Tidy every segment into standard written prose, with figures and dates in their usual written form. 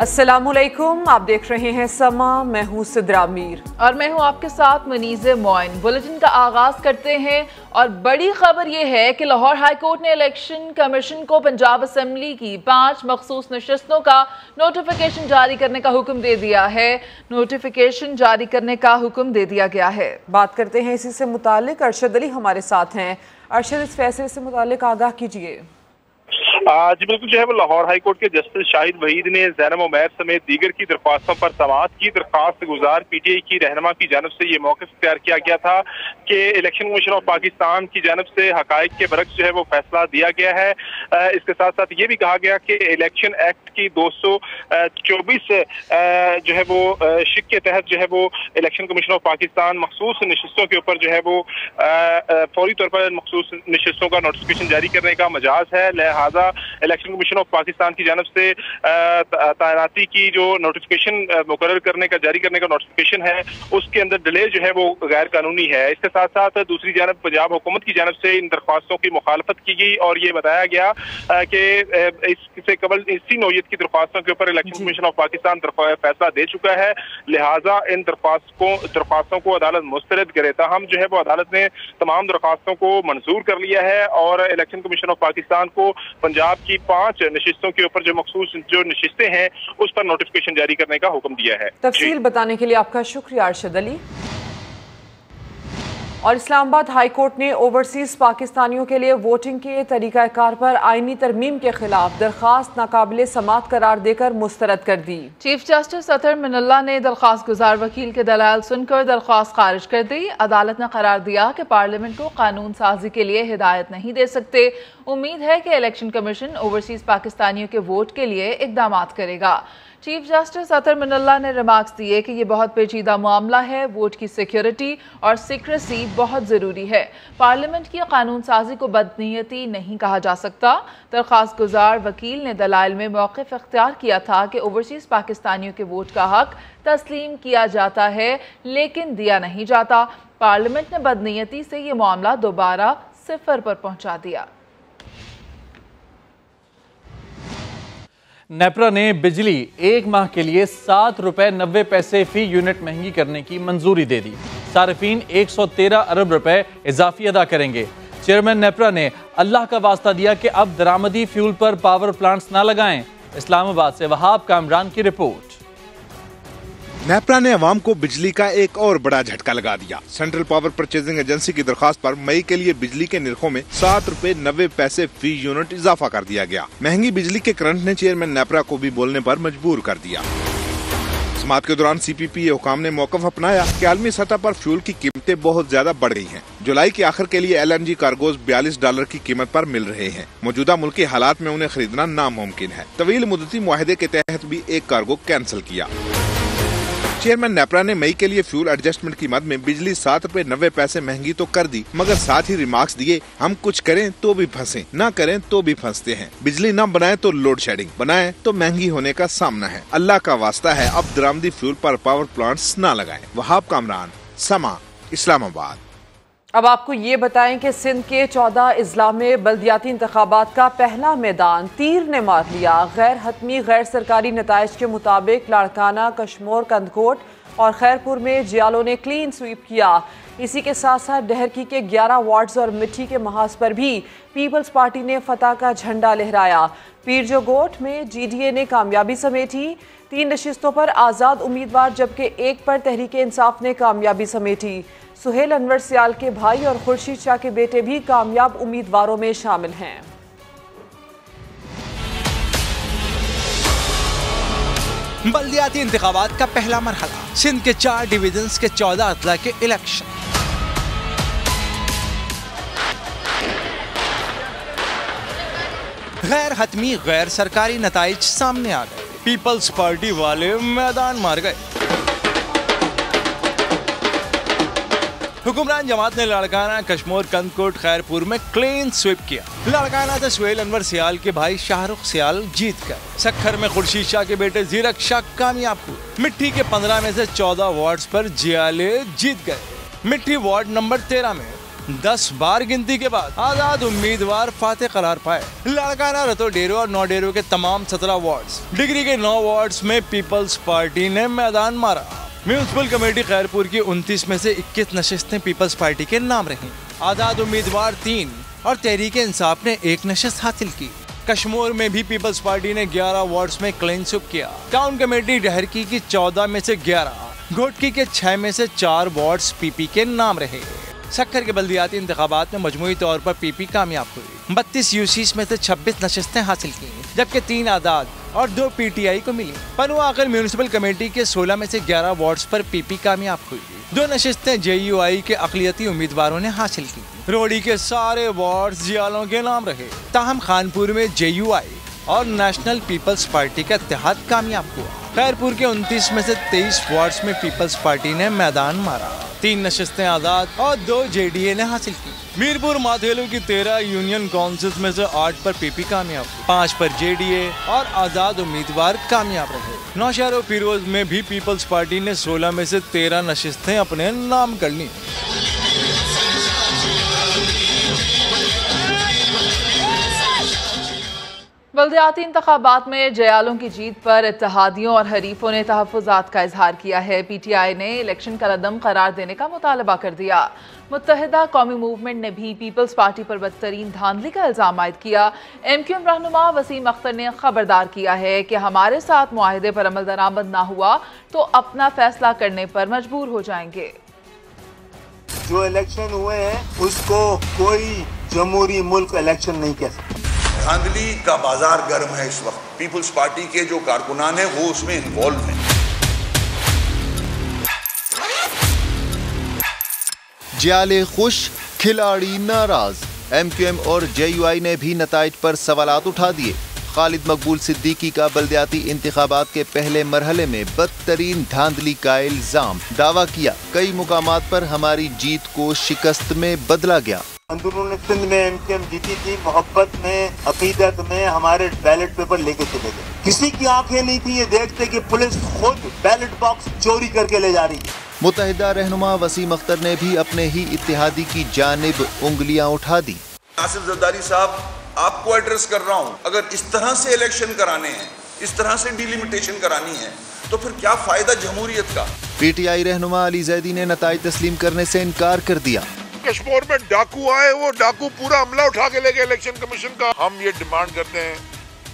अस्सलामुअलैकुम, आप देख रहे हैं समा। मैं हूं सिद्रा मीर और मैं हूं आपके साथ मनीज़े मोइन। बुलेटिन का आगाज करते हैं और बड़ी खबर यह है कि लाहौर हाई कोर्ट ने इलेक्शन कमीशन को पंजाब असेंबली की 5 मखसूस नशिस्तों का नोटिफिकेशन जारी करने का हुक्म दे दिया है। नोटिफिकेशन जारी करने का हुक्म दे दिया गया है। बात करते हैं इसी से मुतालिक। अरशद अली हमारे साथ हैं। अरशद, इस फैसले से मुतालिक आगाह कीजिए। जी बिल्कुल, जो है वो लाहौर हाई कोर्ट के जस्टिस शाहिद वहीद ने ज़ैनब उमैर समेत दीगर की दरख्वास्तों पर समाअत की। दरख्वास्त गुजार PTI की रहनुमा की जानब से ये मौक़िफ़ इख्तियार किया गया था कि इलेक्शन कमीशन ऑफ पाकिस्तान की जानब से हक़ाइक़ के बरक्स जो है वो फैसला दिया गया है। इसके साथ साथ ये भी कहा गया कि इलेक्शन एक्ट की 224 जो है वो शिक के तहत जो है वो इलेक्शन कमीशन ऑफ पाकिस्तान मखसूस नशिस्तों के ऊपर जो है वो फौरी तौर पर मखसूस नशिस्तों का नोटिफिकेशन जारी करने का मजाज है। लिहाजा इलेक्शन कमीशन ऑफ पाकिस्तान की जानब से तैनाती की जो नोटिफिकेशन मुकर्रर करने का जारी करने का नोटिफिकेशन है उसके अंदर डिले जो है वो गैर कानूनी है। इसके साथ साथ दूसरी जानब पंजाब हुकूमत की जानब से इन दरख्वास्तों की मुखालफत की गई और ये बताया गया कि इससे कबल इसी नौयत की दरख्वास्तों के ऊपर इलेक्शन कमीशन ऑफ पाकिस्तान फैसला दे चुका है। लिहाजा इन दरख्वास्तों को अदालत मुस्तरद करे। ताहम जो है वो अदालत ने तमाम दरख्वास्तों को मंजूर कर लिया है और इलेक्शन कमीशन ऑफ पाकिस्तान को पंजाब की 5 नशिस्तों के ऊपर जो मखसूस जो नशिस्तें हैं उस पर नोटिफिकेशन जारी करने का हुक्म दिया है। तफसील बताने के लिए आपका शुक्रिया अरशद अली। और इस्लामाबाद हाई कोर्ट ने ओवरसीज पाकिस्तानियों के लिए वोटिंग के तरीकाकार पर आईनी तरमीम के खिलाफ दरखास्त नाकाबिले समात करार देकर मुस्तरद कर दी। चीफ जस्टिस अतर मिनल्ला ने दरखास्त गुजार वकील के दलाल सुनकर दरखास्त खारिज कर दी। अदालत ने करार दिया कि पार्लियामेंट को कानून साजी के लिए हिदायत नहीं दे सकते। उम्मीद है कि इलेक्शन कमीशन ओवरसीज पाकिस्तानियों के वोट के लिए इकदाम करेगा। चीफ जस्टिस अतर मिनल्ला ने रिमार्क्स दिए कि यह बहुत पेचीदा मामला है। वोट की सिक्योरिटी और सीक्रेसी बहुत ज़रूरी है। पार्लियामेंट की कानून साजी को बदनीयती नहीं कहा जा सकता। दरख्वास्त गुजार वकील ने दलाइल में मौक़िफ़ इख्तियार किया था कि ओवरसीज़ पाकिस्तानियों के वोट का हक तस्लीम किया जाता है लेकिन दिया नहीं जाता। पार्लियामेंट ने बदनीयती से ये मामला दोबारा सिफर पर पहुँचा दिया। नेपरा ने बिजली 1 माह के लिए ₹7.90 फी यूनिट महंगी करने की मंजूरी दे दी। सार्फिन 113 अरब रुपए इजाफी अदा करेंगे। चेयरमैन नेपरा ने अल्लाह का वास्ता दिया कि अब दरामदी फ्यूल पर पावर प्लांट्स न लगाएं। इस्लामाबाद से वहाब कामरान की रिपोर्ट। नेपरा ने अवाम को बिजली का एक और बड़ा झटका लगा दिया। सेंट्रल पावर परचेजिंग एजेंसी की दरखास्त पर मई के लिए बिजली के निर्खों में ₹7.90 फी यूनिट इजाफा कर दिया गया। महंगी बिजली के करंट ने चेयरमैन नेपरा को भी बोलने पर मजबूर कर दिया। समाअत के दौरान CPP हुकाम ने मौक़िफ़ अपनाया कि आलमी सतह पर फ्यूल की कीमतें बहुत ज्यादा बढ़ गई हैं। जुलाई के आखिर के लिए LNG कार्गोज $42 की कीमत पर मिल रहे हैं। मौजूदा मुल्की हालात में उन्हें खरीदना नामुमकिन है। तवील मुद्दती मुआहदे के तहत भी एक कार्गो कैंसिल किया। चेयरमैन नेपरा ने मई के लिए फ्यूल एडजस्टमेंट की मद में बिजली ₹7.90 महंगी तो कर दी, मगर साथ ही रिमार्क्स दिए हम कुछ करें तो भी फंसे, ना करें तो भी फंसते हैं। बिजली न बनाए तो लोड शेडिंग, बनाए तो महंगी होने का सामना है। अल्लाह का वास्ता है अब दरामदी फ्यूल पर पावर प्लांट्स न लगाएं। वहाब कामरान, समा, इस्लामाबाद। अब आपको ये बताएं कि सिंध के 14 अजला में बल्दियाती इंतखाबात का पहला मैदान तीर ने मार लिया। गैर हतमी गैर सरकारी नताइज के मुताबिक लाड़काना, कशमोर, कंदकोट और खैरपुर में जियालों ने क्लीन स्वीप किया। इसी के साथ साथ डहरकी के 11 वार्ड्स और मिट्टी के महाज पर भी पीपल्स पार्टी ने फतह का झंडा लहराया। पीरजोगोट में GDA ने कामयाबी समेटी। 3 नशिस्तों पर आज़ाद उम्मीदवार जबकि 1 पर तहरीक इंसाफ ने कामयाबी समेटी। सुहेल अनवर सियाल के भाई और खुर्शीद शाह के बेटे भी कामयाब उम्मीदवारों में शामिल हैं। बल्दियाती इंतखाबात का पहला मरहला, सिंध के 4 डिवीजन्स के 14 अजला के इलेक्शन। गैर हतमी गैर सरकारी नताइज सामने आ गए। पीपल्स पार्टी वाले मैदान मार गए। हुक्मरान जमात ने लाड़काना, कशमोर, कंदकोट, खैरपुर में क्लीन स्वीप किया। लाड़काना से सुहेल अनवर सियाल के भाई शाहरुख सियाल जीत गए। सक्खर में खुर्शीद शाह के बेटे जीरक शाह कामयाब हुए। मिट्टी के 15 में से 14 वार्ड्स पर जियाले जीत गए। मिट्टी वार्ड नंबर 13 में 10 बार गिनती के बाद आजाद उम्मीदवार फातेह करार पाए। लाड़काना, रतो डेरो और नौ डेरो के तमाम 17 वार्ड्स, डिग्री के 9 वार्ड्स में पीपल्स पार्टी ने मैदान मारा। म्यूनिसिपल कमेटी खैरपुर की 29 में से 21 नशिस्तें पीपल्स पार्टी के नाम रहीं। आजाद उम्मीदवार 3 और तहरीक इंसाफ ने 1 नशिस्त हासिल की। कश्मीर में भी पीपल्स पार्टी ने 11 वार्ड्स में क्लीन स्वीप किया। टाउन कमेटी डहरकी की 14 में से 11, घोटकी के 6 में से 4 वार्ड्स पीपी के नाम रहे। सक्खर के बल्दियाती इंतखाबात में मजमूई तौर पर पीपी कामयाब हुई। 32 यूसीस में से 26 नशिस्तें हासिल की, जबकि 3 आजाद और 2 पीटीआई को मिली। पनुआ आखिर म्यूनिसिपल कमेटी के 16 में से 11 वार्ड्स पर पीपी कामयाब हुई। 2 नशिस्तें जेयूआई के अक़लियती उम्मीदवारों ने हासिल की। रोहड़ी के सारे वार्ड्स जियालों के नाम रहे। ताहम खानपुर में जेयूआई और नेशनल पीपल्स पार्टी का इत्तेहाद कामयाब हुआ। खैरपुर के 29 में से 23 वार्ड्स में पीपल्स पार्टी ने मैदान मारा। 3 नशिस्तें आजाद और 2 जेडीए ने हासिल की। मीरपुर माथेलू की 13 यूनियन काउंसिल्स में से 8 पर पीपी कामयाब, 5 पर जेडीए और आजाद उम्मीदवार कामयाब रहे। नौशहर फिरोज में भी पीपल्स पार्टी ने 16 में से 13 नशिस्तें अपने नाम कर ली। बल्दियाती इंतखाबात में जयालों की जीत पर इत्तेहादियों और हरीफों ने तहफ़्फ़ुज़ात का इजहार किया है। पीटीआई ने इलेक्शन का रद्दम करार देने का मुतालबा कर दिया। मुत्तहिदा कौमी मूवमेंट ने भी पीपल्स पार्टी पर बदतरीन धांधली का इल्ज़ाम आयद किया। MQM रहनुमा वसीम अख्तर ने खबरदार किया है कि हमारे साथ मुआहिदे पर अमल दरामद ना हुआ तो अपना फैसला करने पर मजबूर हो जाएंगे। जो इलेक्शन हुए हैं उसको कोई जमहूरी मुल्क इलेक्शन नहीं कह सकता। धांधली का बाजार गर्म है इस वक्त। पीपल्स पार्टी के जो कारकुनान हैं वो उसमें इन्वॉल्व हैं। जियाले खुश, खिलाड़ी नाराज। MQM और JUI ने भी नताइज पर सवालात उठा दिए। खालिद मकबूल सिद्दीकी का बल्दियाती इंतखाबात के पहले मरहले में बदतरीन धांधली का इल्जाम। दावा किया कई मुकामात पर हमारी जीत को शिकस्त में बदला गया। अंदरून सिंध में MQM जीती थी, मोहब्बत में, अकीदत में हमारे बैलेट पेपर लेके चले गए। किसी की आंखें नहीं थी ये देखते कि पुलिस खुद बैलेट बॉक्स चोरी करके ले जा रही है। मुत्तहिदा रहनुमा वसीम अख्तर ने भी अपने ही इत्तेहादी की जानिब उंगलियां उठा दी। आसिफ जरदारी साहब, आपको एड्रेस कर रहा हूं, अगर इस तरह से इलेक्शन कराने हैं, इस तरह से डिलिमिटेशन करानी है तो फिर क्या फायदा जमहूरियत का। PTI रहनुमा अली जैदी ने नताइज तस्लीम करने से इनकार कर दिया। कश्मीर में डाकू आए, वो डाकू पूरा अमला उठा के ले गए इलेक्शन कमीशन का। हम ये डिमांड करते हैं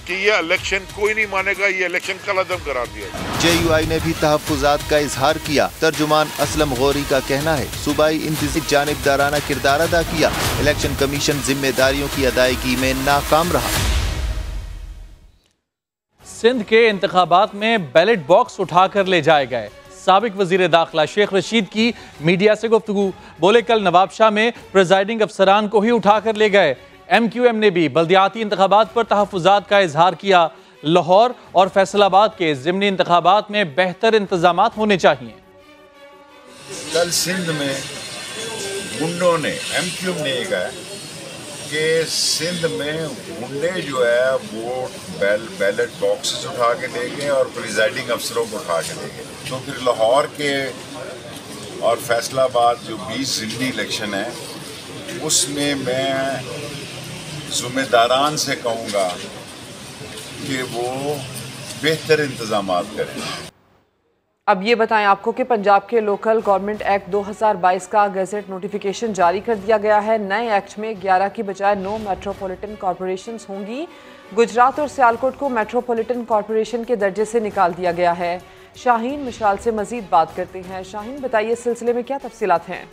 कि ये इलेक्शन कोई नहीं मानेगा, ये इलेक्शन कल अदम करार दिया। JUI ने भी तहफ़्फ़ुज़ात का इजहार किया। तर्जुमान असलम गौरी का कहना है सूबाई इंतज़ामी जानिबदाराना किरदार अदा किया। इलेक्शन कमीशन जिम्मेदारियों की अदायगी में नाकाम रहा। सिंध के इंतखाबात में बैलेट बॉक्स उठाकर ले जाए गए। साबिक वजीर दाखिला शेख रशीद की मीडिया से गुफ्तगू। बोले कल नवाबशाह में प्रिजाइडिंग अफसरान को ही उठाकर ले गए। MQM ने भी बल्दियाती इंतखाबात पर तहफ़्फ़ुज़ात का इजहार किया। लाहौर और फैसलाबाद के ज़िमनी इंतखाबात में बेहतर इंतजामात होने चाहिए। कल सिंध में गुंडों ने, MQM ने कहा कि सिंध में गुंडे जो है वो बैलेट बॉक्सेस उठा के ले गए और प्रिजाइडिंग अफसरों को उठा के ले गए। तो फिर लाहौर के और फैसलाबाद जो 20 ज़िमनी इलेक्शन है उसमें मैं ज़िम्मेदारान से कहूँगा कि वो बेहतर इंतज़ामात करें। अब ये बताएं आपको कि पंजाब के लोकल गवर्नमेंट एक्ट 2022 का गैजेट नोटिफिकेशन जारी कर दिया गया है। नए एक्ट में 11 की बजाय 9 मेट्रोपॉलिटन कॉरपोरेशंस होंगी। गुजरात और सियालकोट को मेट्रोपॉलिटन कॉरपोरेशन के दर्जे से निकाल दिया गया है। शाहीन मिशाल से मजीद बात करते हैं। शाहीन, बताइए इस सिलसिले में क्या तफसीलात हैं?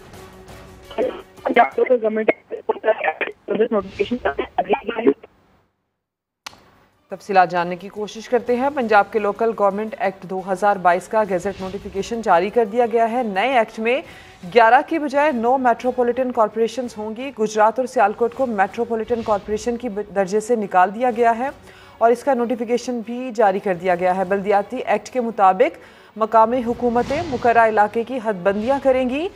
तफसीलात जानने की कोशिश करते हैं। पंजाब के लोकल गवर्नमेंट एक्ट 2022 का गैजेट नोटिफिकेशन जारी कर दिया गया है। नए एक्ट में 11 की बजाय 9 मेट्रोपॉलिटन कॉरपोरेशंस होंगी। गुजरात और सियालकोट को मेट्रोपॉलिटन कॉरपोरेशन की दर्जे से निकाल दिया गया है और इसका नोटिफिकेशन भी जारी कर दिया गया है। बल्दियाती एक्ट के मुताबिक मकामी हुकूमतें मुकर्रा इलाके की हदबंदियाँ करेंगी।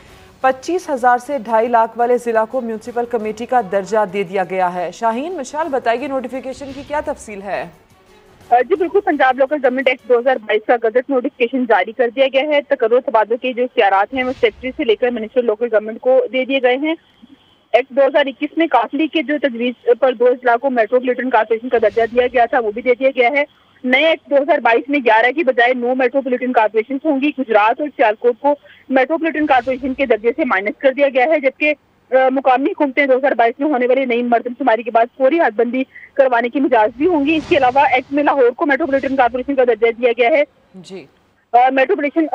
25,000 से 2.5 लाख वाले ज़िला को म्यूनसिपल कमेटी का दर्जा दे दिया गया है। शाहीन मिशाल, बताइए नोटिफिकेशन की क्या तफसील है? जी बिल्कुल, पंजाब लोकल गवर्नमेंट एक्ट 2022 का गजट नोटिफिकेशन जारी कर दिया गया है। तकर्रुर तबादलों के जो इख्तियारात हैं वो सेक्रेटरी से लेकर मिनिस्टर लोकल गवर्नमेंट को दे दिए गए हैं। एक्ट 2021 में काफली के जो तजवीज पर 2 अजला को मेट्रोपॉलिटन कॉर्पोरेशन का दर्जा दिया गया था वो भी दे दिया गया है। नए एक्ट 2022 में 11 की बजाय 9 मेट्रोपॉलिटन कॉर्पोरेशन होंगी। गुजरात और सियालकोट को मेट्रोपॉलिटन कॉर्पोरेशन के दर्जे से माइनस कर दिया गया है, जबकि मुकामी हुकूमतें 2022 में होने वाली नई मर्दमशुमारी के बाद फौरी हदबंदी करवाने की मिजाज भी होंगी। इसके अलावा एक्ट में लाहौर को मेट्रोपॉलिटन कॉर्पोरेशन का दर्जा दिया गया है। जी metropolitan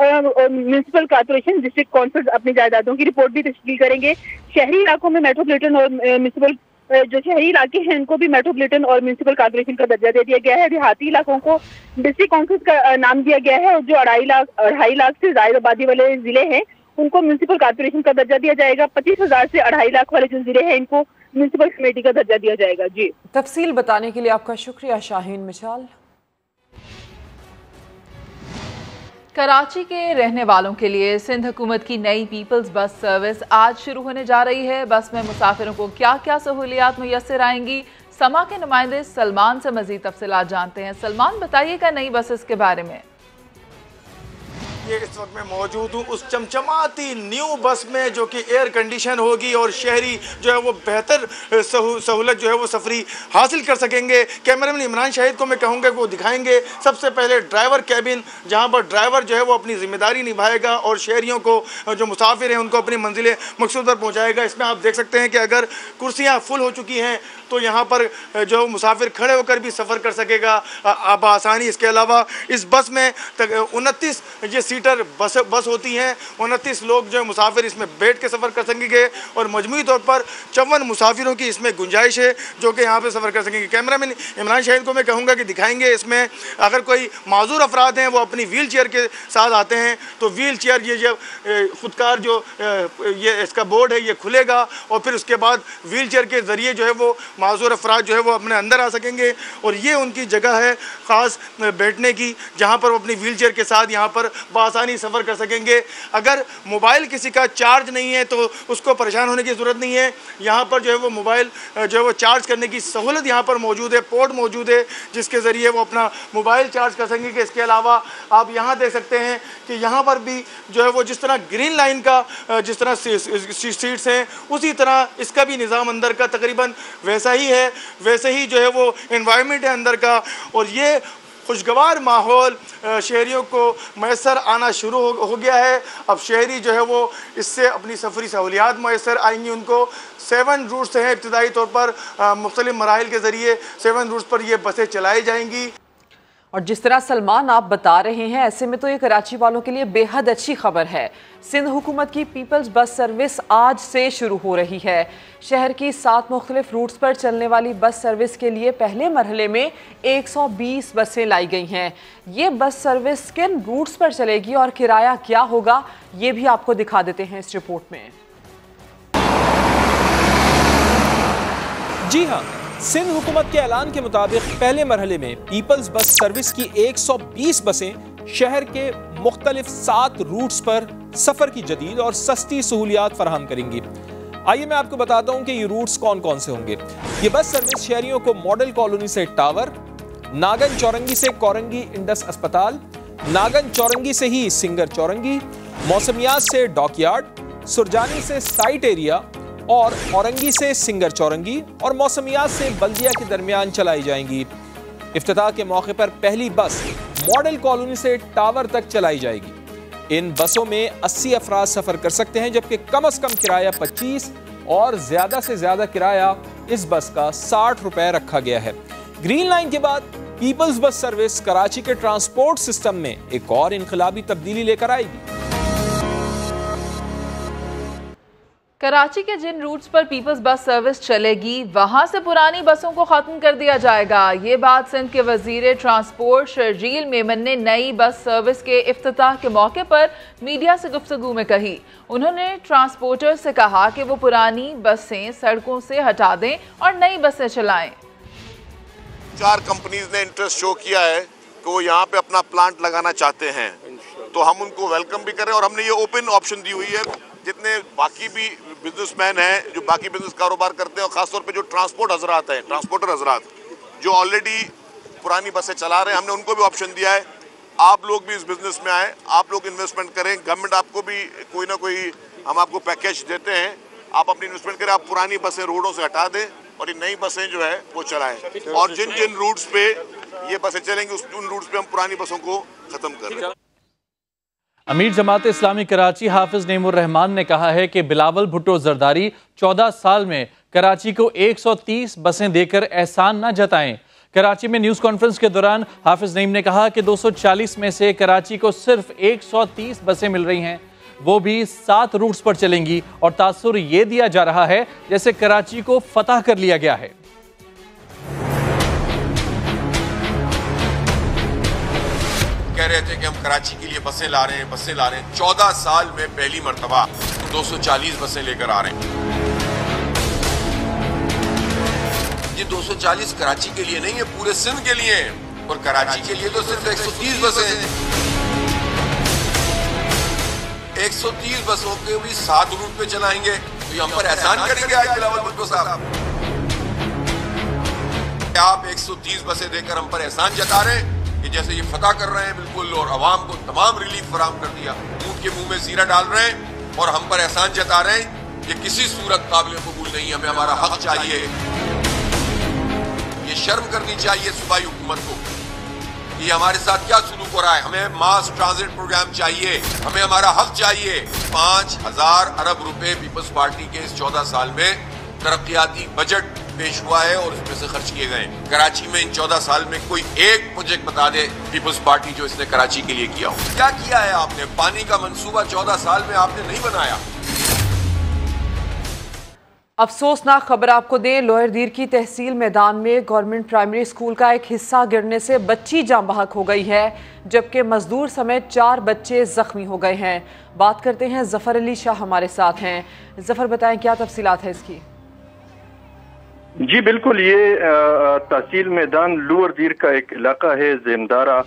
municipal corporation district council अपनी जायदादों की रिपोर्ट भी तश्कील करेंगे। शहरी इलाकों में मेट्रोपॉलिटन और म्यूनिसिपल जो शहरी इलाके हैं उनको भी मेट्रोपॉलिटन और म्यूनिसिपल कॉर्पोरेशन का दर्जा दे दिया गया है। देहाती इलाकों को डिस्ट्रिक्ट काउंसिल का नाम दिया गया है और जो 2.5 लाख से ज्यादा आबादी वाले जिले हैं उनको म्यूनिसिपल कॉर्पोरेशन का दर्जा दिया जाएगा। 25,000 से 2.5 लाख वाले जो जिले हैं इनको म्यूनिसिपल कमेटी का दर्जा दिया जाएगा। जी, तफसील बताने के लिए आपका शुक्रिया शाहीन मिसाल। कराची के रहने वालों के लिए सिंध हुकूमत की नई पीपल्स बस सर्विस आज शुरू होने जा रही है। बस में मुसाफिरों को क्या क्या सहूलियात मुयस्सर आएंगी, समा के नुमाइंदे सलमान से मजीद तफसीलात जानते हैं। सलमान, बताइएगा नई बसेस के बारे में। ये इस वक्त मैं मौजूद हूँ उस चमचमाती न्यू बस में जो कि एयर कंडीशन होगी और शहरी जो है वो बेहतर सहूलत जो है वो सफरी हासिल कर सकेंगे। कैमरामैन इमरान शाहिद को मैं कहूँगा कि वो दिखाएंगे सबसे पहले ड्राइवर कैबिन, जहाँ पर ड्राइवर जो है वो अपनी जिम्मेदारी निभाएगा और शहरियों को जो मुसाफिर हैं उनको अपनी मंजिल मकसूद पर पहुँचाएगा। इसमें आप देख सकते हैं कि अगर कुर्सियाँ फुल हो चुकी हैं तो यहाँ पर जो मुसाफिर खड़े होकर भी सफ़र कर सकेगा अब आसानी। इसके अलावा इस बस में 29 ये सीटर बस होती हैं, 29 लोग जो मुसाफिर इसमें बैठ के सफ़र कर सकेंगे और मजमूई तौर पर 54 मुसाफिरों की इसमें गुंजाइश है जो कि यहाँ पे सफ़र कर सकेंगे। कैमरामैन इमरान शाहिद को मैं कहूँगा कि दिखाएंगे इसमें अगर कोई माजूर अफराद हैं वो अपनी व्हील चेयर के साथ आते हैं तो व्हील चेयर ये जब खुदकार जो ये इसका बोर्ड है ये खुलेगा और फिर उसके बाद व्हील चेयर के ज़रिए जो है वो माजूर अफराद जो है वो अपने अंदर आ सकेंगे और ये उनकी जगह है ख़ास बैठने की जहाँ पर वो अपनी व्हील चेयर के साथ यहाँ पर आसानी सफ़र कर सकेंगे। अगर मोबाइल किसी का चार्ज नहीं है तो उसको परेशान होने की ज़रूरत नहीं है। यहाँ पर जो है वो मोबाइल जो है वो चार्ज करने की सहूलत यहाँ पर मौजूद है, पोर्ट मौजूद है जिसके ज़रिए वो अपना मोबाइल चार्ज कर सकेंगे। इसके अलावा आप यहाँ देख सकते हैं कि यहाँ पर भी जो है वो जिस तरह ग्रीन लाइन का जिस तरह सीट्स हैं उसी तरह इसका भी निज़ाम अंदर का तकरीबन वैसा ही है, वैसे ही जो है वो एनवायरनमेंट है अंदर का और ये खुशगवार माहौल शहरियों को मैसर आना शुरू हो गया है। अब शहरी जो है वो इससे अपनी सफरी सहूलियात मैसर आएंगी उनको। 7 रूट्स हैं इब्तदाई तौर पर मुख्तलिफ मराहिल के ज़रिए 7 रूट्स पर ये बसें चलाई जाएंगी। और जिस तरह सलमान आप बता रहे हैं ऐसे में तो ये कराची वालों के लिए बेहद अच्छी खबर है। सिंध हुकूमत की पीपल्स बस सर्विस आज से शुरू हो रही है। शहर की 7 मुख्तलिफ रूट्स पर चलने वाली बस सर्विस के लिए पहले मरहले में 120 बसें लाई गई हैं। ये बस सर्विस किन रूट्स पर चलेगी और किराया क्या होगा ये भी आपको दिखा देते हैं इस रिपोर्ट में। जी हाँ, सिंध हुकूमत के ऐलान के मुताबिक पहले मरहले में पीपल्स बस सर्विस की 120 बसें शहर के मुख्तलिफ 7 रूट्स पर सफर की जदीद और सस्ती सहूलियात फराहम करेंगी। आइए मैं आपको बताता हूं कि ये रूट्स कौन कौन से होंगे। ये बस सर्विस शहरियों को मॉडल कॉलोनी से टावर, नागन चौरंगी से कोरंगी इंडस अस्पताल, नागन चौरंगी से ही सिंगर चौरंगी, मौसमियात से डॉकयार्ड, सुरजानी से साइट एरिया और औरंगी से सिंगर चौरंगी और मौसमियात से बल्दिया के दरमियान चलाई जाएंगी। इफ्तिताह के मौके पर पहली बस मॉडल कॉलोनी से टावर तक चलाई जाएगी। इन बसों में 80 अफराद सफर कर सकते हैं जबकि कम से कम किराया 25 और ज्यादा से ज्यादा किराया इस बस का 60 रुपए रखा गया है। ग्रीन लाइन के बाद पीपल्स बस सर्विस कराची के ट्रांसपोर्ट सिस्टम में एक और इनकलाबी तब्दीली लेकर आएगी। कराची के जिन रूट्स पर पीपल्स बस सर्विस चलेगी वहां से पुरानी बसों को खत्म कर दिया जाएगा। ये बात सिंध के वजीर ट्रांसपोर्ट शर्जील मेमन ने नई बस सर्विस के इफ्तिताह के मौके पर मीडिया से गुफ्तगू में कही। उन्होंने ट्रांसपोर्टर से कहा कि वो पुरानी बसें सड़कों से हटा दें और नई बसें चलाएं। 4 कंपनीज ने इंटरेस्ट शो किया है कि वो यहाँ पे अपना प्लांट लगाना चाहते हैं, तो हम उनको वेलकम भी करें और हमने ये ओपन ऑप्शन दी हुई है। जितने बाकी भी बिजनेसमैन हैं जो बाकी बिजनेस कारोबार करते हैं और ख़ासतौर पे जो ट्रांसपोर्टर हजरात जो ऑलरेडी पुरानी बसें चला रहे हैं, हमने उनको भी ऑप्शन दिया है आप लोग भी इस बिज़नेस में आएँ, आप लोग इन्वेस्टमेंट करें, गवर्नमेंट आपको भी कोई ना कोई हम आपको पैकेज देते हैं, आप अपनी इन्वेस्टमेंट करें, आप पुरानी बसें रोडों से हटा दें और ये नई बसें जो है वो चलाएं। और जिन जिन रूट्स पे ये बसें चलेंगी उन रूट्स पे हम पुरानी बसों को खत्म करें। अमीर जमात इस्लामी कराची हाफिज नेमुर रहमान ने कहा है कि बिलावल भुट्टो जरदारी 14 साल में कराची को 130 बसें देकर एहसान न जताएं। कराची में न्यूज़ कॉन्फ्रेंस के दौरान हाफिज नईम ने कहा कि 240 में से कराची को सिर्फ 130 बसें मिल रही हैं, वो भी 7 रूट्स पर चलेंगी और तासुर ये दिया जा रहा है जैसे कराची को फतह कर लिया गया है। कह रहे थे कि हम कराची के लिए बसें ला रहे हैं 14 साल में पहली मर्तबा 240 बसें लेकर आ रहे हैं। ये 240 कराची के लिए नहीं है, पूरे सिंध के लिए है, और कराची के लिए तो सिर्फ 130 बसें हैं। 130 बसों के भी 7 रूट पे चलाएंगे तो ये हम पर एहसान करेंगे आज बिलावल भुट्टो साहब। आप 130 बसें देकर हम पर एहसान जता रहे हैं कि जैसे ये फतह कर रहे हैं बिल्कुल, और अवाम को तमाम रिलीफ फराहम कर दिया। ऊंट के मुंह में जीरा डाल रहे हैं और हम पर एहसान जता रहे हैं। ये किसी सूरत काबिल कबूल नहीं, हमें हमारा हक चाहिए। ये शर्म करनी चाहिए सूबाई हुकूमत को कि हमारे साथ क्या सुलूक हो रहा है। हमें मास ट्रांजिट प्रोग्राम चाहिए, हमें हमारा हक चाहिए। 5000 अरब रुपए पीपल्स पार्टी के इस 14 साल में तरक्याती बजट पेश हुआ है और इसमें से खर्च किए गए। कराची में इन 14 साल में कोई एक प्रोजेक्ट बता दे पीपल्स पार्टी जो इसने कराची के लिए किया हो। क्या किया है आपने? पानी का मंसूबा 14 साल में आपने नहीं बनाया। अफसोसनाक खबर आपको दें, लोहरदीर की तहसील मैदान में गवर्नमेंट प्राइमरी स्कूल का एक हिस्सा गिरने से बच्ची जाँ बहक हो गई है, जबकि मजदूर समेत 4 बच्चे जख्मी हो गए हैं। बात करते हैं, जफर अली शाह हमारे साथ हैं। जफर, बताएं क्या तफसीलात है इसकी? जी बिल्कुल, ये तहसील मैदान लोअरदीर का एक इलाका है, ज़ेमदारा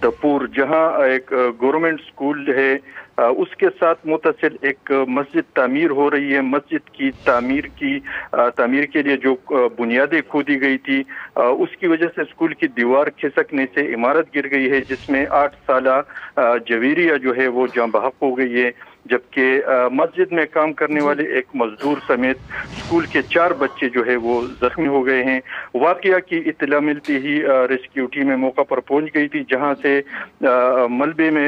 दपूर, जहां एक गवर्नमेंट स्कूल है, उसके साथ मुतसिल एक मस्जिद तामीर हो रही है। मस्जिद की तामीर के लिए जो बुनियादें खोदी गई थी, उसकी वजह से स्कूल की दीवार खिसकने से इमारत गिर गई है, जिसमें 8 साला जवेरिया जो है वो जाँ बहक हो गई है। जबकि मस्जिद में काम करने वाले एक मजदूर समेत स्कूल के 4 बच्चे जो है वो जख्मी हो गए हैं। वाकया की इत्तला मिलती ही रेस्क्यू टीम मौका पर पहुंच गई थी, जहां से मलबे में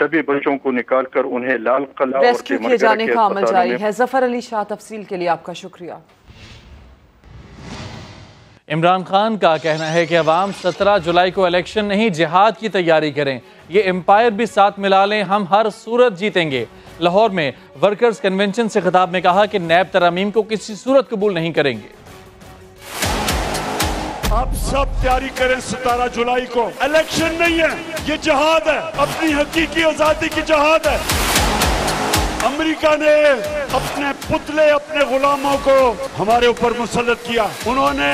तबे बच्चों को निकालकर उन्हें लाल किला रेस्क्यू किए जाने का अमल जारी है। जफर अली शाह, तफसील के लिए आपका शुक्रिया। इमरान खान का कहना है कि अवाम 17 जुलाई को इलेक्शन नहीं, जिहाद की तैयारी करें। ये एम्पायर भी साथ मिला लें, हम हर सूरत जीतेंगे। लाहौर में वर्कर्स कन्वेंशन से खिताब में कहा कि नैब तरमीम को किसी सूरत कबूल नहीं करेंगे। आप सब तैयारी करें, 17 जुलाई को इलेक्शन नहीं है, ये जिहाद है, अपनी हकीकी आजादी की जिहाद है। अमेरिका ने अपने पुतले, अपने गुलामों को हमारे ऊपर मुसल्लत किया। उन्होंने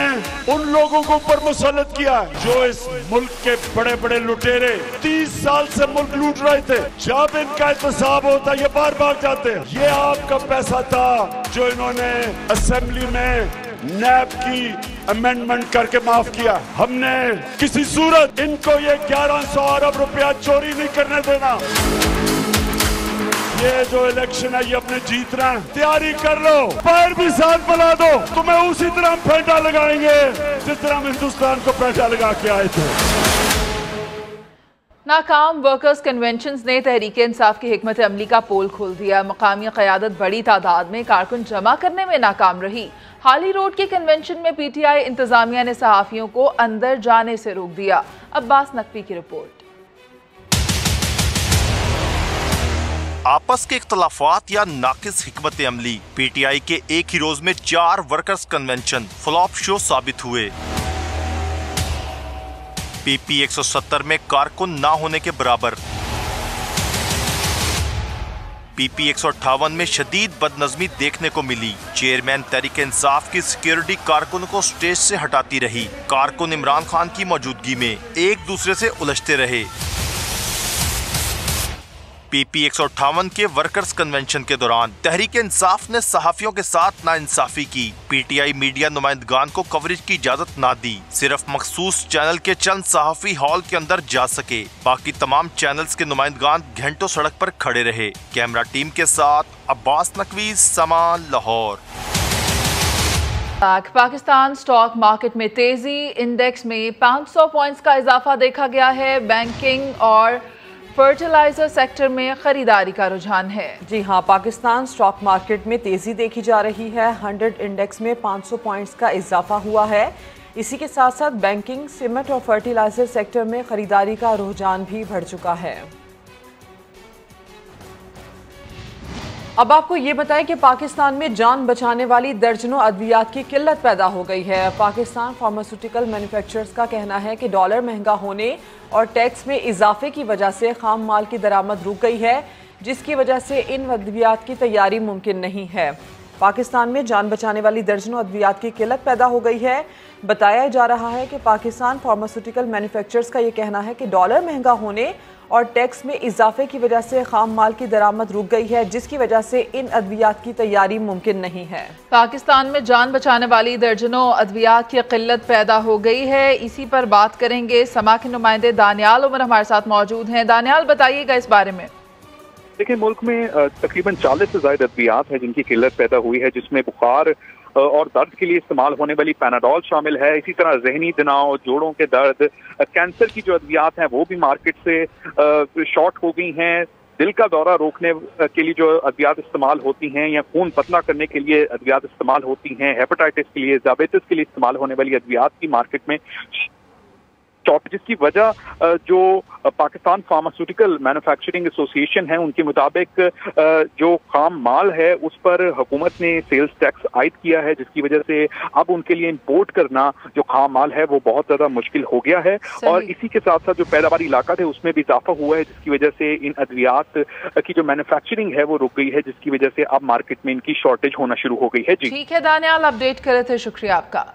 उन लोगों को ऊपर मुसल्लत किया जो इस मुल्क के बड़े बड़े लुटेरे 30 साल से मुल्क लूट रहे थे। जब इनका एहतसाब होता ये बार भाग जाते। ये आपका पैसा था जो इन्होंने असेंबली में नैब की अमेंडमेंट करके माफ किया। हमने किसी सूरत इनको ये 1100 अरब रुपया चोरी नहीं करने देना। ये जो इलेक्शन है ये अपने जीतना है, तैयारी कर लो, पैर भी साथ मिला दो, तुम्हें उसी तरह फेंटा लगाएंगे जिस तरह हम हिंदुस्तान को फेंटा लगा के आए थे। नाकाम वर्कर्स कन्वेंशन ने तहरीक इंसाफ की हिकमत अमली का पोल खोल दिया। मकामी क़यादत बड़ी तादाद में कारकुन जमा करने में नाकाम रही। हाली रोड के कन्वेंशन में PTI इंतजामिया ने सहाफ़ियों को अंदर जाने से रोक दिया। अब्बास नकवी की रिपोर्ट। आपस के इख्तलाफात या नाकिस हिकमत अमली, PTI के एक ही रोज में 4 वर्कर्स कन्वेंशन फ्लॉप शो साबित हुए। PP 170 में कारकुन ना होने के बराबर। PP 158 में शदीद बदनज़मी देखने को मिली। चेयरमैन तहरीक इंसाफ की सिक्योरिटी कारकुन को स्टेज से हटाती रही। कारकुन इमरान खान की मौजूदगी में एक दूसरे से उलझते रहे। PP 158 के वर्कर्स कन्वेंशन के दौरान तहरीक इंसाफ ने सहाफियों के साथ नाइंसाफी की। PTI मीडिया नुमाइंदगान को कवरेज की इजाजत ना दी। सिर्फ मखसूस चैनल के चंद सहाफी हॉल के अंदर जा सके, बाकी तमाम चैनल्स के नुमाइंदगान घंटों सड़क पर खड़े रहे। कैमरा टीम के साथ अब्बास नकवी, समा, लाहौर। पाकिस्तान स्टॉक मार्केट में तेजी, इंडेक्स में 500 पॉइंट्स का इजाफा देखा गया है। बैंकिंग और फर्टिलाइजर सेक्टर में खरीदारी का रुझान है। जी हाँ, पाकिस्तान स्टॉक मार्केट में तेजी देखी जा रही है। 100 इंडेक्स में 500 पॉइंट्स का इजाफा हुआ है। इसी के साथ साथ बैंकिंग, सीमेंट और फर्टिलाइजर सेक्टर में खरीदारी का रुझान भी बढ़ चुका है। अब आपको ये बताएं कि पाकिस्तान में जान बचाने वाली दर्जनों अद्वियात की किल्लत पैदा हो गई है। पाकिस्तान फार्मास्यूटिकल मैन्युफैक्चरर्स का कहना है कि डॉलर महंगा होने और टैक्स में इजाफे की वजह से खाम माल की दरामद रुक गई है, जिसकी वजह से इन अद्वियात की तैयारी मुमकिन नहीं है। पाकिस्तान में जान बचाने वाली दर्जनों अद्वियात की किल्लत पैदा हो गई है। बताया जा रहा है कि पाकिस्तान फार्मास्यूटिकल मैन्युफैक्चरर्स का ये कहना है कि डॉलर महंगा होने और टैक्स में इजाफे की वजह से खाम माल की दरामद रुक गई है, जिसकी वजह से इन अद्वियात की तैयारी मुमकिन नहीं है। पाकिस्तान में जान बचाने वाली दर्जनों अद्वियात की किल्लत पैदा हो गई है। इसी पर बात करेंगे। समा के नुमाइंदे दानियाल उमर हमारे साथ मौजूद हैं। दानियाल, बताइएगा इस बारे में। देखिए, मुल्क में तकरीबन 40 से ज्यादा अद्वियात है जिनकी किल्लत पैदा हुई है, जिसमें बुखार और दर्द के लिए इस्तेमाल होने वाली पैनाडोल शामिल है। इसी तरह जहनी तनाव, जोड़ों के दर्द, कैंसर की जो अद्वियात हैं वो भी मार्केट से शॉर्ट हो गई हैं। दिल का दौरा रोकने के लिए जो अद्वियात इस्तेमाल होती हैं या खून पतला करने के लिए अद्वियात इस्तेमाल होती हैं, हेपेटाइटिस के लिए, डायबिटीज के लिए इस्तेमाल होने वाली अद्वियात की मार्केट में शॉर्ट, जिसकी वजह जो पाकिस्तान फार्मास्यूटिकल मैन्युफैक्चरिंग एसोसिएशन है उनके मुताबिक जो खाम माल है उस पर हुकूमत ने सेल्स टैक्स आयद किया है, जिसकी वजह से अब उनके लिए इंपोर्ट करना जो खाम माल है वो बहुत ज्यादा मुश्किल हो गया है। और इसी के साथ साथ जो पैदावारी इलाका थे उसमें भी इजाफा हुआ है, जिसकी वजह से इन अद्वियात की जो मैन्युफैक्चरिंग है वो रुक गई है, जिसकी वजह से अब मार्केट में इनकी शॉर्टेज होना शुरू हो गई है। जी ठीक है दानियाल, अपडेट करे थे, शुक्रिया आपका।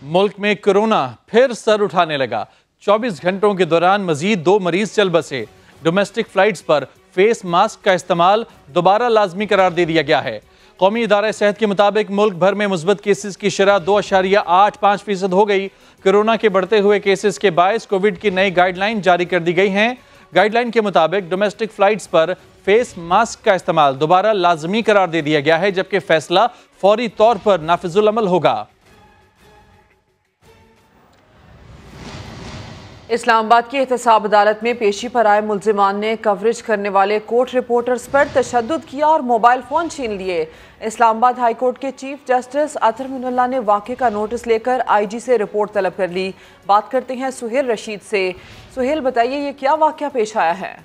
मुल्क में कोरोना फिर सर उठाने लगा। 24 घंटों के दौरान मजीद 2 मरीज चल बसे। डोमेस्टिक फ्लाइट्स पर फेस मास्क का इस्तेमाल दोबारा लाजमी करार दे दिया गया है। कौमी इदारा सेहत के मुताबिक मुल्क भर में मुस्बत केसेस की शरह 2.85% हो गई। कोरोना के बढ़ते हुए केसेस के बायस कोविड की नई गाइडलाइन जारी कर दी गई हैं। गाइडलाइन के मुताबिक डोमेस्टिक फ्लाइट्स पर फेस मास्क का इस्तेमाल दोबारा लाजमी करार दे दिया गया है, जबकि फैसला फौरी तौर पर नाफिजुल अमल होगा। इस्लामाबाद की एहतसाब अदालत में पेशी पर आए मुल्जिमान ने कवरेज करने वाले कोर्ट रिपोर्टर्स पर तशद्दुद किया और मोबाइल फ़ोन छीन लिए। इस्लामाबाद हाई कोर्ट के चीफ जस्टिस अतर मिनल्ला ने वाक़े का नोटिस लेकर IG से रिपोर्ट तलब कर ली। बात करते हैं सुहेल रशीद से। सुहेल, बताइए ये क्या वाक़या पेश आया है?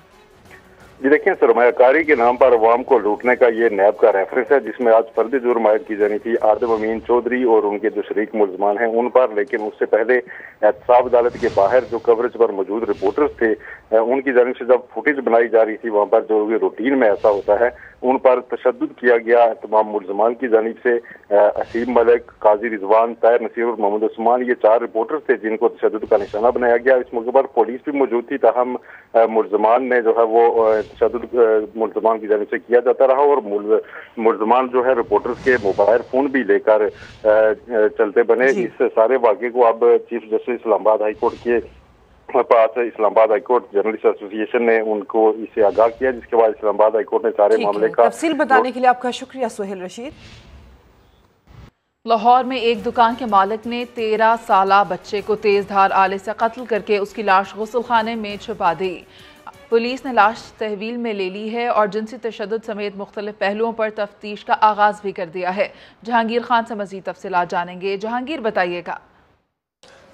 जी देखिए, सरमायाकारी के नाम पर अवाम को लूटने का ये नैब का रेफरेंस है, जिसमें आज फर्द जुर्म आयद की जानी थी आदम अमीन चौधरी और उनके जो शरीक मुल्जमान हैं उन पर। लेकिन उससे पहले एहतसाब अदालत के बाहर जो कवरेज पर मौजूद रिपोर्टर्स थे उनकी जानिब से जब फुटेज बनाई जा रही थी, वहाँ पर जो रूटीन में ऐसा होता है उन पर तशद्दुद किया गया तमाम मुल्जमान की जानिब से। असीम मलिक, काजी रिजवान, ताहिर नसीर और मोहम्मद उस्मान, ये 4 रिपोर्टर्स थे जिनको तशद्दुद का निशाना बनाया गया। इस मौके पर पुलिस भी मौजूद थी, ताहम मुल्जमान ने जो है वो तशद्दुद मुल्जमान की जानिब से किया जाता रहा और मुल्जमान जो है रिपोर्टर्स के मोबाइल फोन भी लेकर चलते बने। इस सारे वाक़े को अब chief justice Islamabad high court के पास इस्लामाबाद हाईकोर्ट जर्नलिस्ट एसोसिएशन ने उनको इससे आगाह किया, जिसके बाद इस्लामाबाद हाईकोर्ट ने सारे मामले का तफसील बताने के लिए आपका शुक्रिया सुहेल रशीद। लाहौर में एक दुकान के मालिक ने 13 साला बच्चे को तेज धार आले से कत्ल करके उसकी लाश गुस्लखाने में छुपा दी। पुलिस ने लाश तहवील में ले ली है और जिनसी तशद्दुद समेत मुख्तलिफ पहलुओं पर तफ्तीश का आगाज भी कर दिया है। जहांगीर खान से मजीद तफसीलात जानेंगे। जहांगीर, बताइएगा।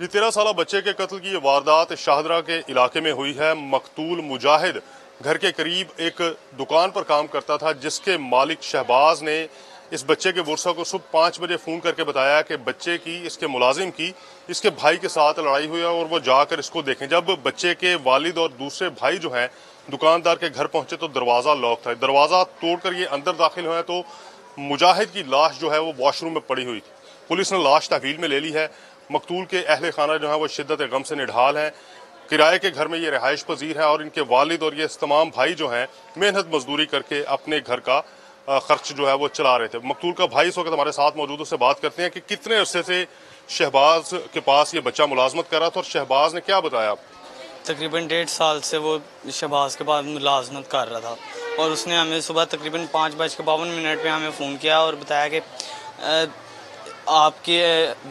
13 साला बच्चे के कत्ल की वारदात शाहदरा के इलाके में हुई है। मकतूल मुजाहिद घर के करीब एक दुकान पर काम करता था, जिसके मालिक शहबाज ने इस बच्चे के वर्षा को सुबह 5 बजे फ़ोन करके बताया कि बच्चे की, इसके मुलाजिम की, इसके भाई के साथ लड़ाई हुई है और वो जाकर इसको देखें। जब बच्चे के वालिद और दूसरे भाई जो हैं दुकानदार के घर पहुंचे तो दरवाज़ा लॉक था। दरवाज़ा तोड़कर ये अंदर दाखिल हुए तो मुजाहिद की लाश जो है वो वॉशरूम में पड़ी हुई थी। पुलिस ने लाश तहवील में ले ली है। मकतूल के अहले खाना जो है वो शिद्दत गम से निढाल हैं। किराए के घर में ये रिहाइश पजीर है और इनके वालिद और ये तमाम भाई जो हैं मेहनत मजदूरी करके अपने घर का खर्च जो है वो चला रहे थे। मकतूल का भाई इस वक्त हमारे साथ मौजूद, उससे बात करते हैं कि कितने अरसे से शहबाज के पास ये बच्चा मुलाजमत कर रहा था और शहबाज ने क्या बताया? तकरीबन 1.5 साल से वो शहबाज के पास मुलाजमत कर रहा था और उसने हमें सुबह तकरीबन 5:52 पे हमें फ़ोन किया और बताया कि आपके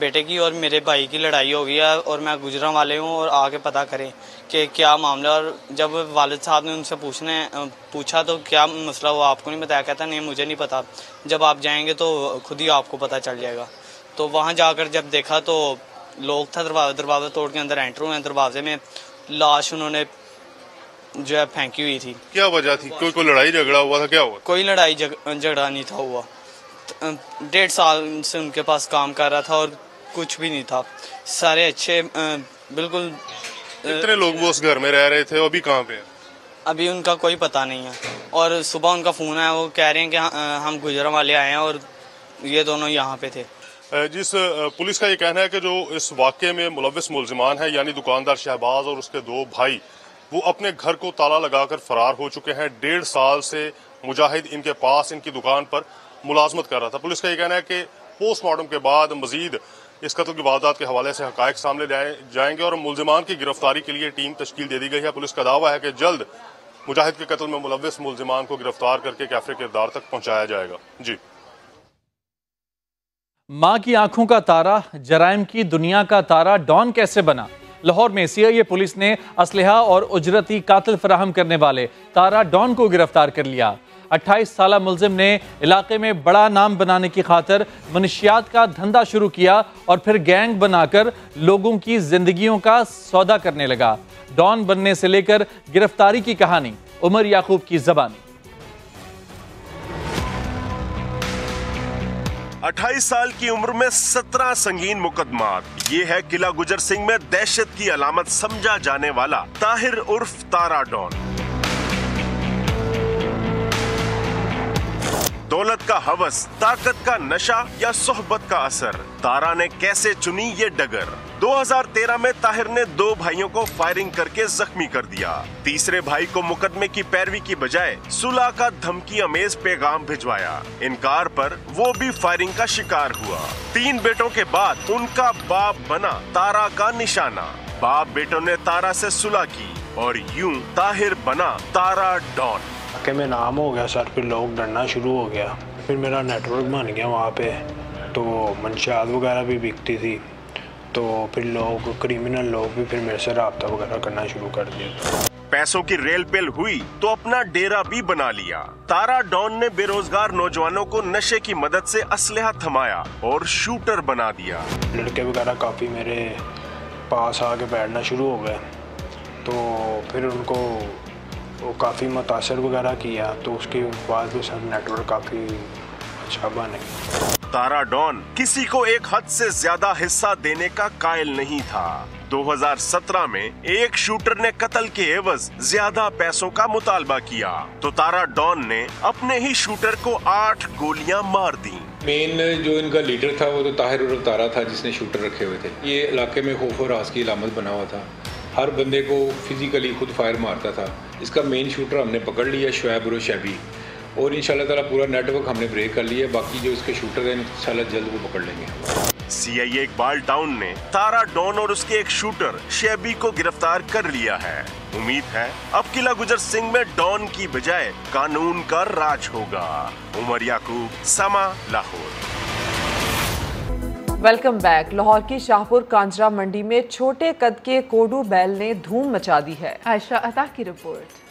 बेटे की और मेरे भाई की लड़ाई हो गई है और मैं गुजरां वाले हूँ और आके पता करें कि क्या मामला। और जब वालिद साहब ने उनसे पूछा तो क्या मसला हुआ, आपको नहीं बताया? कहता नहीं मुझे नहीं पता, जब आप जाएंगे तो खुद ही आपको पता चल जाएगा। तो वहाँ जाकर जब देखा तो लोग था, दरवाज़ा तोड़ के अंदर एंटर हुए। दरवाजे में लाश उन्होंने जो है फेंकी हुई थी। क्या वजह थी? कोई लड़ाई झगड़ा हुआ था? क्या हुआ? कोई लड़ाई झगड़ा नहीं था हुआ। 1.5 साल से उनके पास काम कर रहा था और कुछ भी नहीं था, सारे अच्छे बिल्कुल। कितने लोग वो उस घर में रह रहे थे? अभी कहाँ पे? अभी उनका कोई पता नहीं है और सुबह उनका फ़ोन आया, वो कह रहे हैं कि हम गुजरां वाले आए हैं और ये दोनों यहाँ पे थे। जिस पुलिस का ये कहना है कि जो इस वाक़े में मुलव्विस मुल्ज़िमान है यानी दुकानदार शहबाज और उसके 2 भाई, वो अपने घर को ताला लगाकर फरार हो चुके हैं। 1.5 साल से मुजाहिद इनके पास इनकी दुकान पर मुलाजमत कर रहा था। पुलिस का ये कहना है कि पोस्टमार्टम के बाद मजीद इस कत्ल की वारदात के हवाले से हकायक सामने जाएंगे और मुल्जिमान की गिरफ्तारी के लिए टीम तश्कील दे दी गई है। पुलिस का दावा है कि जल्द मुजाहिद के कत्ल में मुलव्विस मुल्जिमान को गिरफ्तार करके कैफरे किरदार तक पहुंचाया जाएगा। जी। मां की आंखों का तारा, जराइम की दुनिया का तारा डॉन कैसे बना? लाहौर में CIA पुलिस ने असलहा और उजरती कातिल फराहम करने वाले तारा डॉन को गिरफ्तार कर लिया। 28 साला मुल्जिम ने इलाके में बड़ा नाम बनाने की खातिर मनशियात का धंधा शुरू किया और फिर गैंग बनाकर लोगों की जिंदगियों का सौदा करने लगा। डॉन बनने से लेकर गिरफ्तारी की कहानी उमर याकूब की ज़बानी। 28 साल की उम्र में 17 संगीन मुकदमात। ये है किला गुजर सिंह में दहशत की अलामत समझा जाने वाला ताहिर उर्फ तारा डॉन। दौलत का हवस, ताकत का नशा या सोहबत का असर, तारा ने कैसे चुनी ये डगर? 2013 में ताहिर ने 2 भाइयों को फायरिंग करके जख्मी कर दिया। तीसरे भाई को मुकदमे की पैरवी की बजाय सुलह का धमकी अमेज पैगाम भिजवाया। इनकार पर वो भी फायरिंग का शिकार हुआ। 3 बेटों के बाद उनका बाप बना तारा का निशाना। बाप बेटों ने तारा से सुलह की और यूं ताहिर बना तारा डॉन। कि मैं नाम हो गया सर, फिर लोग डरना शुरू हो गया, फिर मेरा नेटवर्क बन गया वहाँ पे, तो मंशियात वगैरह भी बिकती थी, तो फिर लोग क्रिमिनल लोग भी फिर मेरे से रब्ता वगैरह करना शुरू कर दिया। पैसों की रेल पेल हुई तो अपना डेरा भी बना लिया। तारा डॉन ने बेरोजगार नौजवानों को नशे की मदद से असलहा थमाया और शूटर बना दिया। लड़के वगैरह काफ़ी मेरे पास आके बैठना शुरू हो गए, तो फिर उनको वो काफ़ी मुतासर वगैरह किया, तो उसके बाद भी सर नेटवर्क काफ़ी अच्छा बने। तारा डॉन किसी को एक हद से ज्यादा हिस्सा देने का कायल नहीं था। 2017 में एक शूटर ने कत्ल के एवज ज्यादा पैसों का मुतालबा किया, तो तारा डॉन ने अपने ही शूटर को 8 गोलियां मार दी। मेन जो इनका लीडर था वो तो ताहिर उर्फ तारा था, जिसने शूटर रखे हुए थे। ये इलाके में खौफ और राज की अलामत बना हुआ था, हर बंदे को फिजिकली खुद फायर मारता था। इसका मेन शूटर हमने पकड़ लिया, शुएब और शैबी, और इंशाल्लाह ताला पूरा नेटवर्क हमने ब्रेक कर लिया। बाकी जो इसके शूटर हैं इंशाल्लाह जल्द वो पकड़ लेंगे। CIA इकबाल टाउन ने तारा डॉन और उसके एक शूटर शैबी को गिरफ्तार कर लिया है। उम्मीद है अब किला गुजर सिंह में डॉन की बजाय कानून का राज होगा। उमर याकूब, समा, लाहौर। Welcome back. लाहौर की शाहपुर कांजरा मंडी में छोटे कद के कोडू बैल ने धूम मचा दी है। आयशा अता की रिपोर्ट।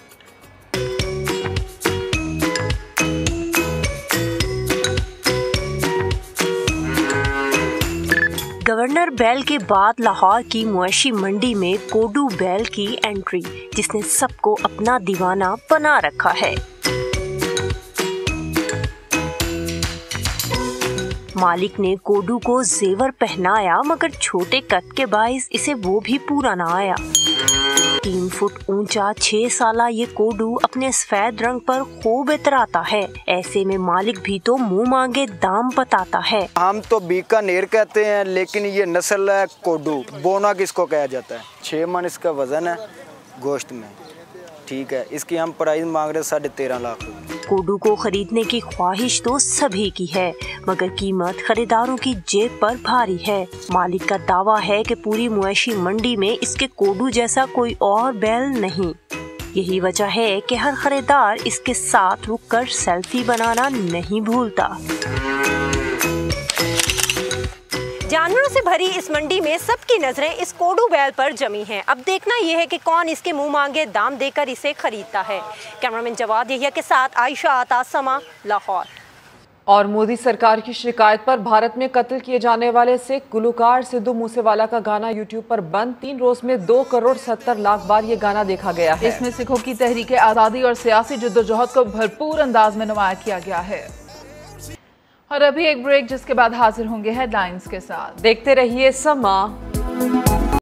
गवर्नर बैल के बाद लाहौर की मुआशी मंडी में कोडू बैल की एंट्री, जिसने सबको अपना दीवाना बना रखा है। मालिक ने कोडू को जेवर पहनाया, मगर छोटे कद के बाइस इसे वो भी पूरा ना आया। 3 फुट ऊंचा 6 साला ये कोडू अपने सफेद रंग पर खूब इतराता है। ऐसे में मालिक भी तो मुंह मांगे दाम बताता है। हम तो बीकानेर कहते हैं, लेकिन ये नस्ल है कोडू, बोना किसको कहा जाता है। 6 मन इसका वजन है गोश्त में, ठीक है। इसकी हम प्राइस मांग रहे 13.5 लाख। कोडू को खरीदने की ख्वाहिश तो सभी की है, मगर कीमत खरीदारों की जेब पर भारी है। मालिक का दावा है कि पूरी मुआशी मंडी में इसके कोडू जैसा कोई और बैल नहीं। यही वजह है कि हर खरीदार इसके साथ रुककर सेल्फी बनाना नहीं भूलता। जानवरों से भरी इस मंडी में सबकी नजरें इस कोडू बैल पर जमी हैं। अब देखना यह है कि कौन इसके मुंह मांगे दाम देकर इसे खरीदता है। कैमरामैन जवाद यहिया के साथ आयशा आता, समा, लाहौर। और मोदी सरकार की शिकायत पर भारत में कत्ल किए जाने वाले सिख गुलकार सिद्धू मूसेवाला का गाना यूट्यूब पर बंद। 3 रोज में 2 करोड़ 70 लाख बार ये गाना देखा गया है। इसमें सिखों की तहरीक आज़ादी और सियासी जद्दोजहद को भरपूर अंदाज में नुमाया किया गया है। और अभी एक ब्रेक, जिसके बाद हाजिर होंगे हेडलाइंस के साथ। देखते रहिए समा।